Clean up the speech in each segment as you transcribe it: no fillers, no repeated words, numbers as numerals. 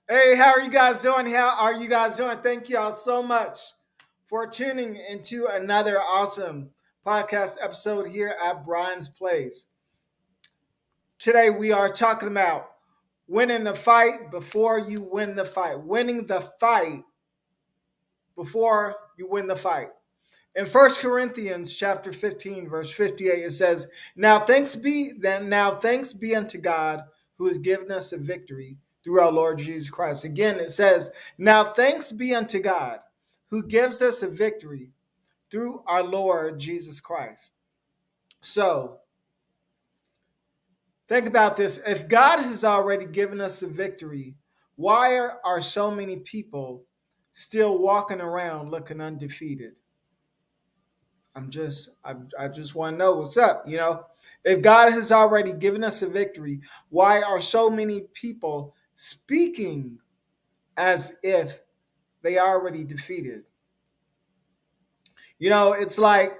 Hey, how are you guys doing? How are you guys doing? Thank you all so much for tuning into another awesome podcast episode here at Brian's Place. Today we are talking about winning the fight before you win the fight. Winning the fight before you win the fight. In First Corinthians chapter 15, verse 58, it says, Now thanks be unto God who has given us a victory through our Lord Jesus Christ. Again, it says, Now thanks be unto God who gives us a victory through our Lord Jesus Christ. So think about this. If God has already given us a victory, why are so many people still walking around looking undefeated? I just want to know what's up. If God has already given us a victory, why are so many people speaking as if they already defeated? It's like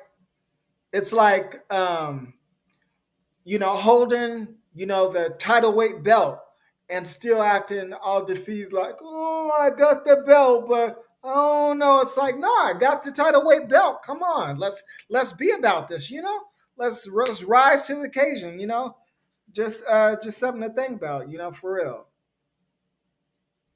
holding the title weight belt and still acting all defeated, like, oh, I got the belt, but I don't know. It's like, no, I got the title weight belt. Come on, let's be about this. Let's rise to the occasion. Just something to think about, for real.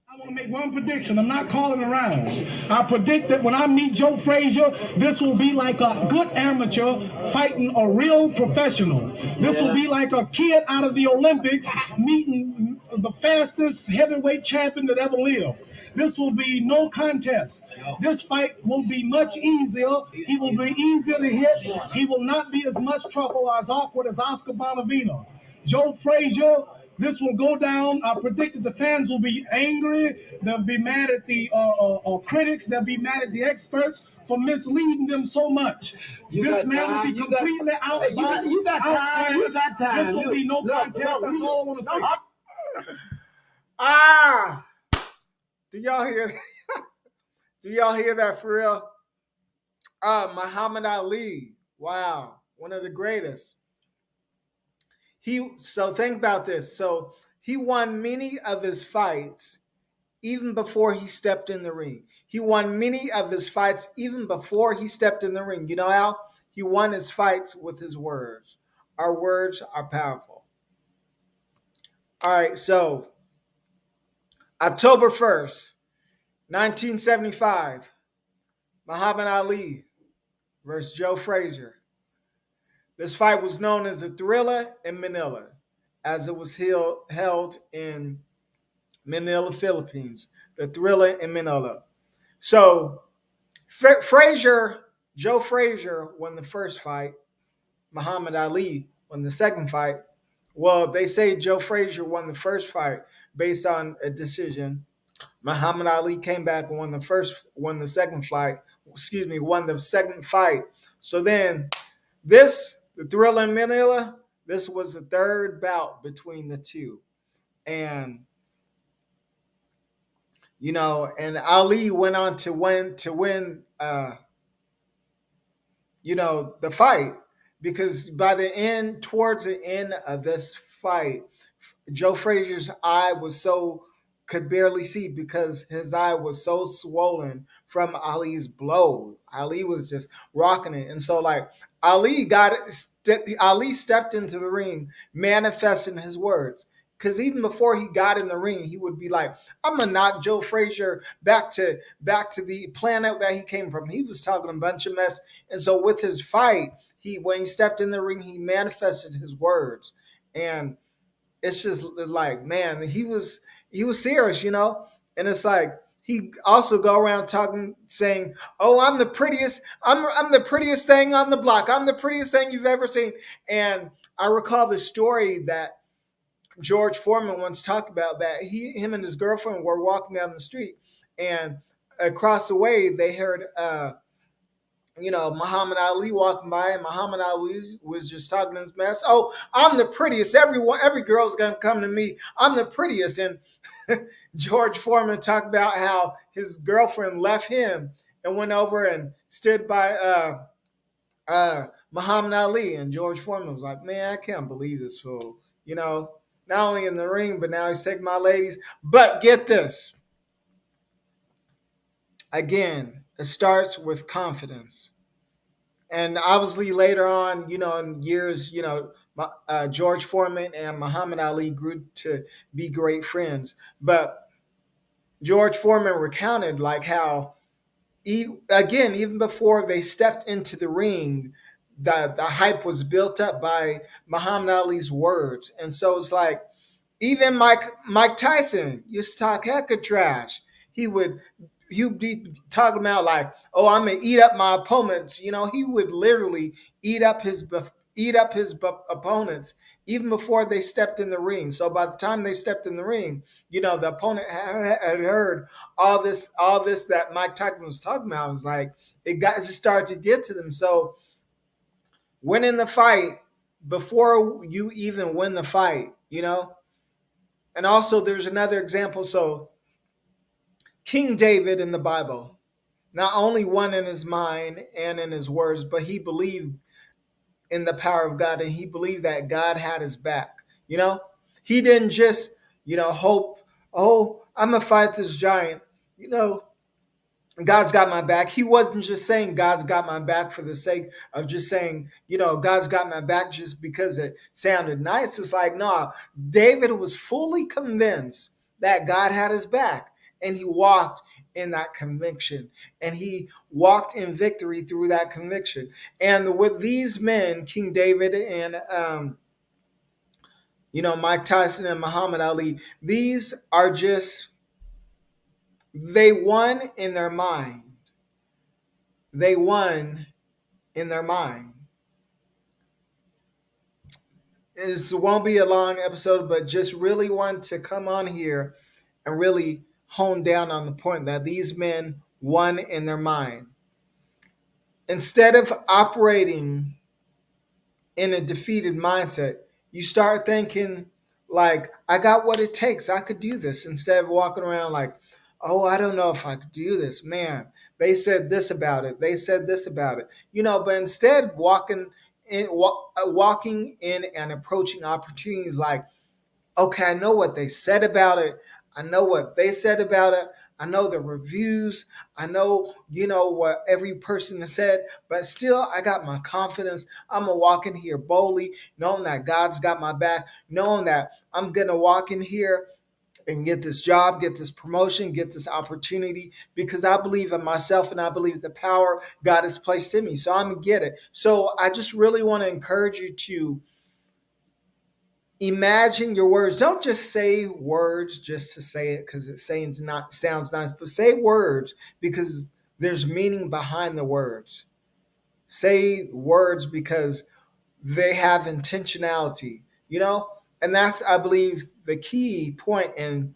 I want to make one prediction. I'm not calling around. I predict that when I meet Joe Frazier, this will be like a good amateur fighting a real professional. This will be like a kid out of the Olympics meeting the fastest heavyweight champion that ever lived. This will be no contest. This fight will be much easier. He will be easier to hit. He will not be as much trouble or as awkward as Oscar Bonavino. Joe Frazier, this will go down. I predict that the fans will be angry. They'll be mad at the critics. They'll be mad at the experts for misleading them so much. This man will be completely outboxed. You got time. You got time. This will be no contest. That's all I want to say. Ah, do y'all hear? Do y'all hear that for real? Muhammad Ali. Wow, one of the greatest. So think about this. So he won many of his fights even before he stepped in the ring. He won many of his fights even before he stepped in the ring. You know how? He won his fights with his words. Our words are powerful. All right, so October 1st, 1975, Muhammad Ali versus Joe Frazier. This fight was known as the Thrilla in Manila, as it was held in Manila, Philippines. The Thrilla in Manila. So Joe Frazier won the first fight. Muhammad Ali won the second fight. Well, they say Joe Frazier won the first fight based on a decision. Muhammad Ali came back and won the second fight. Won the second fight. So then the Thrilla in Manila, this was the third bout between the two. And and Ali went on to win the fight, because towards the end of this fight, Joe Frazier's eye was so could barely see because his eye was so swollen from Ali's blow. Ali was just rocking it, and so like Ali stepped into the ring, manifesting his words. Because even before he got in the ring, he would be like, "I'm gonna knock Joe Frazier back to the planet that he came from." He was talking a bunch of mess, and so with his fight, when he stepped in the ring, he manifested his words, and it's just like, man, he was serious. And it's like he also go around saying, "Oh, I'm the prettiest. I'm the prettiest thing on the block. I'm the prettiest thing you've ever seen." And I recall the story that George Foreman once talked about, that him and his girlfriend were walking down the street, and across the way they heard Muhammad Ali walking by, and Muhammad Ali was just talking his mess. "Oh, I'm the prettiest. Every girl's gonna come to me. I'm the prettiest." And George Foreman talked about how his girlfriend left him and went over and stood by Muhammad Ali, and George Foreman was like, "Man, I can't believe this fool." Not only in the ring, but now he's taking my ladies. But get this. Again, it starts with confidence. And obviously later on, in years, George Foreman and Muhammad Ali grew to be great friends. But George Foreman recounted like how again, even before they stepped into the ring, the hype was built up by Muhammad Ali's words. And so it's like even Mike Tyson used to talk heck of trash. He would he would be talking about like, oh, I'm gonna eat up my opponents. He would literally eat up his opponents even before they stepped in the ring. So by the time they stepped in the ring, the opponent had heard all this that Mike Tyson was talking about. It was like it started to get to them. So winning the fight before you even win the fight. And also, there's another example. So, King David in the Bible not only won in his mind and in his words, but he believed in the power of God and he believed that God had his back. He didn't just, hope, oh, I'm going to fight this giant. You know, God's got my back. He wasn't just saying God's got my back for the sake of just saying, God's got my back just because it sounded nice. It's like, no, David was fully convinced that God had his back and he walked in that conviction and he walked in victory through that conviction. And with these men, King David and, Mike Tyson and Muhammad Ali, these are just, they won in their mind. They won in their mind. This won't be a long episode, but just really want to come on here and really hone down on the point that these men won in their mind. Instead of operating in a defeated mindset, you start thinking, like, I got what it takes. I could do this. Instead of walking around like, oh, I don't know if I could do this. Man, they said this about it. They said this about it. But instead, walking in and approaching opportunities like, okay, I know what they said about it. I know what they said about it. I know the reviews. I know, what every person has said, but still, I got my confidence. I'm going to walk in here boldly, knowing that God's got my back, knowing that I'm going to walk in here and get this job, get this promotion, get this opportunity because I believe in myself and I believe the power God has placed in me. So I'm going to get it. So I just really want to encourage you to imagine your words. Don't just say words just to say it because it sounds nice, but say words because there's meaning behind the words. Say words because they have intentionality, and that's, I believe, the key point in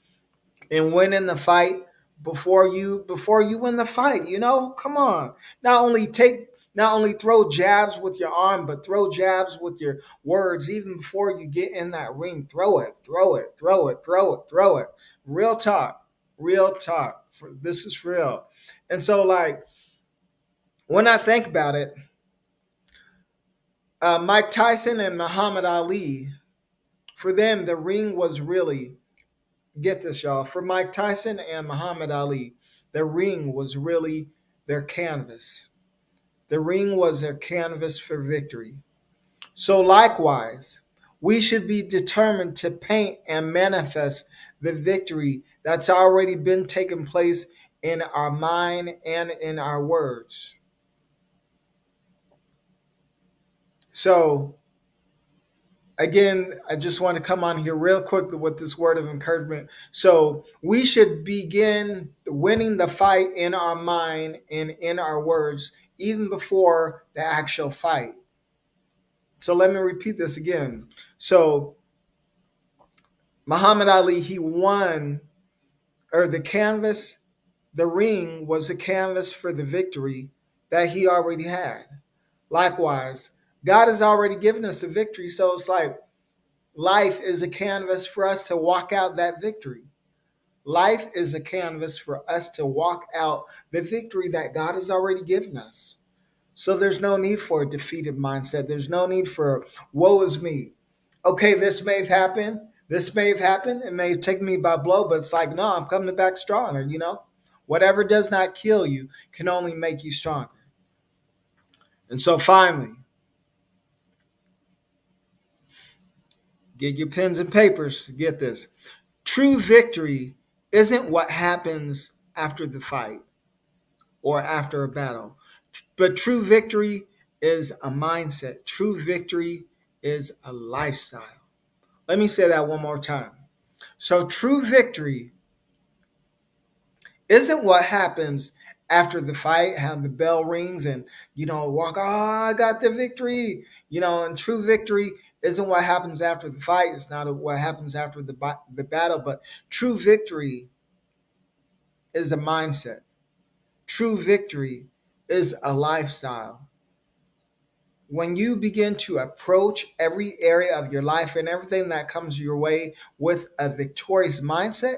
winning the fight before you win the fight. Come on. Not only throw jabs with your arm, but throw jabs with your words. Even before you get in that ring, throw it, throw it, throw it, throw it, throw it. Real talk, real talk. This is real. And so, like, when I think about it, Mike Tyson and Muhammad Ali, for them, the ring was really, get this, y'all, for Mike Tyson and Muhammad Ali, the ring was really their canvas. The ring was their canvas for victory. So, likewise, we should be determined to paint and manifest the victory that's already been taking place in our mind and in our words. So, again, I just want to come on here real quick with this word of encouragement. So, we should begin winning the fight in our mind and in our words, even before the actual fight. So let me repeat this again. So Muhammad Ali, he won, or the ring was the canvas for the victory that he already had. Likewise, God has already given us a victory. So it's like life is a canvas for us to walk out that victory. Life is a canvas for us to walk out the victory that God has already given us. So there's no need for a defeated mindset. There's no need for woe is me. Okay, this may have happened, This may have happened. It may have taken me by blow, but it's like, no, I'm coming back stronger, you know? Whatever does not kill you can only make you stronger. And so finally, get your pens and papers. Get this. True victory isn't what happens after the fight or after a battle, but true victory is a mindset. True victory is a lifestyle. Let me say that one more time. So, true victory isn't what happens after the fight, how the bell rings and, walk, oh, I got the victory. And true victory isn't what happens after the fight. It's not what happens after the battle, but true victory is a mindset. True victory is a lifestyle. When you begin to approach every area of your life and everything that comes your way with a victorious mindset,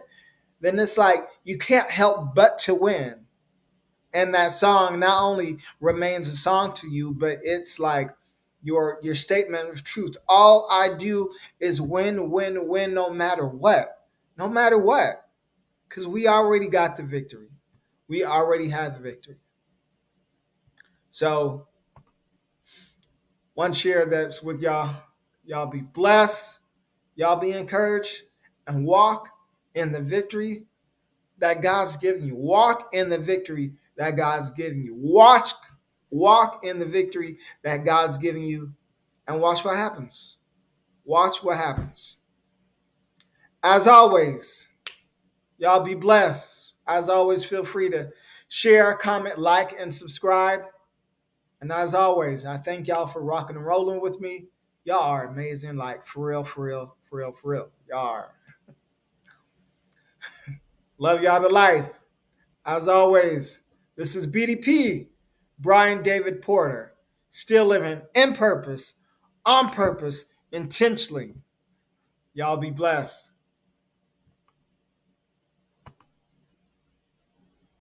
then it's like you can't help but to win. And that song not only remains a song to you, but it's like your statement of truth. All I do is win, win, win, no matter what. No matter what. Because we already got the victory. We already had the victory. So, one share that's with y'all. Y'all be blessed. Y'all be encouraged and walk in the victory that God's given you. Walk in the victory that God's given you. Walk in the victory that God's given you and watch what happens. Watch what happens. As always, y'all be blessed. As always, feel free to share, comment, like, and subscribe. And as always, I thank y'all for rocking and rolling with me. Y'all are amazing. Like, for real, for real, for real, for real. Y'all are. Love y'all to life. As always, this is BDP, Brian David Porter, still living in purpose, on purpose, intentionally. Y'all be blessed.